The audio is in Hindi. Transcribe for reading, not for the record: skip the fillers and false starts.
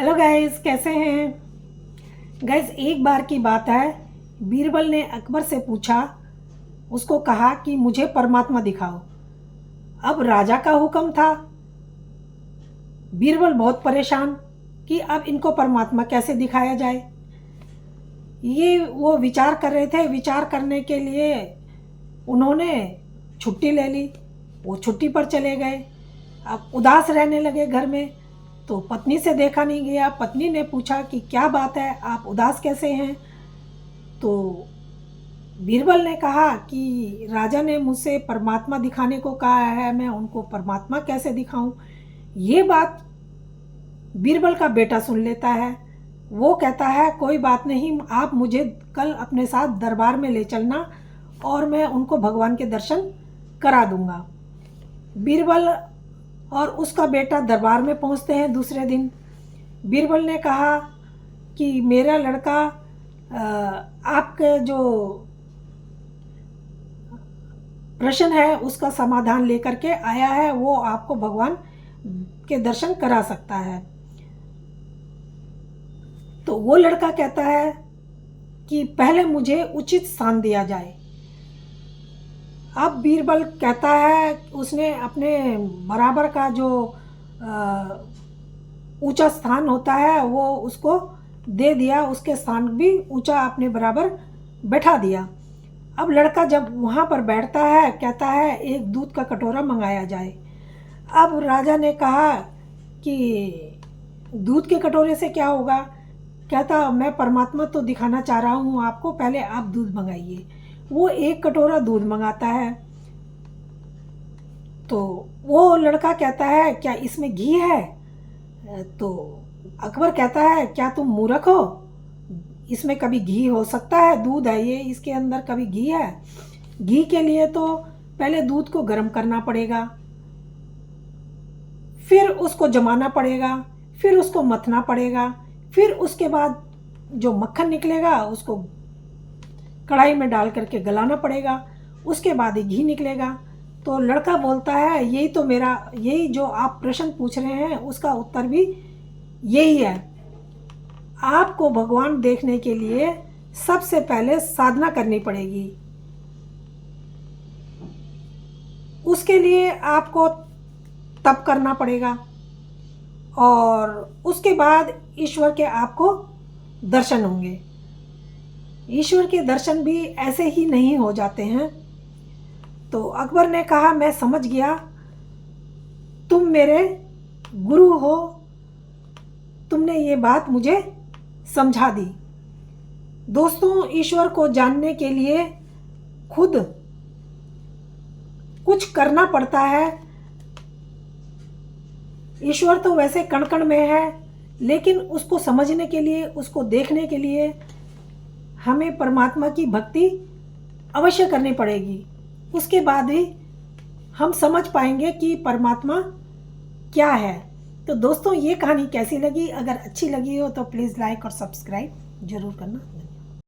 हेलो गाइस, कैसे हैं गाइस। एक बार की बात है, बीरबल ने अकबर से पूछा, उसको कहा कि मुझे परमात्मा दिखाओ। अब राजा का हुक्म था। बीरबल बहुत परेशान कि अब इनको परमात्मा कैसे दिखाया जाए। ये वो विचार कर रहे थे। विचार करने के लिए उन्होंने छुट्टी ले ली। वो छुट्टी पर चले गए। अब उदास रहने लगे घर में। तो पत्नी से देखा नहीं गया। पत्नी ने पूछा कि क्या बात है, आप उदास कैसे हैं। तो बीरबल ने कहा कि राजा ने मुझसे परमात्मा दिखाने को कहा है, मैं उनको परमात्मा कैसे दिखाऊं। ये बात बीरबल का बेटा सुन लेता है। वो कहता है कोई बात नहीं, आप मुझे कल अपने साथ दरबार में ले चलना और मैं उनको भगवान के दर्शन करा दूंगा। बीरबल और उसका बेटा दरबार में पहुंचते हैं दूसरे दिन। बीरबल ने कहा कि मेरा लड़का आपके जो प्रश्न है उसका समाधान लेकर के आया है, वो आपको भगवान के दर्शन करा सकता है। तो वो लड़का कहता है कि पहले मुझे उचित स्थान दिया जाए। अब बीरबल कहता है, उसने अपने बराबर का जो ऊंचा स्थान होता है वो उसको दे दिया, उसके स्थान भी ऊंचा अपने बराबर बैठा दिया। अब लड़का जब वहाँ पर बैठता है, कहता है एक दूध का कटोरा मंगाया जाए। अब राजा ने कहा कि दूध के कटोरे से क्या होगा। कहता मैं परमात्मा तो दिखाना चाह रहा हूँ आपको, पहले आप दूध मंगाइए। वो एक कटोरा दूध मंगाता है। तो वो लड़का कहता है क्या इसमें घी है। तो अकबर कहता है क्या तुम मूर्ख हो, इसमें कभी घी हो सकता है, दूध है ये, इसके अंदर कभी घी है। घी के लिए तो पहले दूध को गर्म करना पड़ेगा, फिर उसको जमाना पड़ेगा, फिर उसको मथना पड़ेगा, फिर उसके बाद जो मक्खन निकलेगा उसको कढ़ाई में डाल करके गलाना पड़ेगा, उसके बाद ही घी निकलेगा। तो लड़का बोलता है यही जो आप प्रश्न पूछ रहे हैं उसका उत्तर भी यही है। आपको भगवान देखने के लिए सबसे पहले साधना करनी पड़ेगी। उसके लिए आपको तप करना पड़ेगा और उसके बाद ईश्वर के आपको दर्शन होंगे। ईश्वर के दर्शन भी ऐसे ही नहीं हो जाते हैं। तो अकबर ने कहा मैं समझ गया, तुम मेरे गुरु हो, तुमने ये बात मुझे समझा दी। दोस्तों, ईश्वर को जानने के लिए खुद कुछ करना पड़ता है। ईश्वर तो वैसे कण कण में है, लेकिन उसको समझने के लिए, उसको देखने के लिए हमें परमात्मा की भक्ति अवश्य करनी पड़ेगी। उसके बाद ही हम समझ पाएंगे कि परमात्मा क्या है। तो दोस्तों, ये कहानी कैसी लगी? अगर अच्छी लगी हो तो प्लीज़ लाइक और सब्सक्राइब जरूर करना।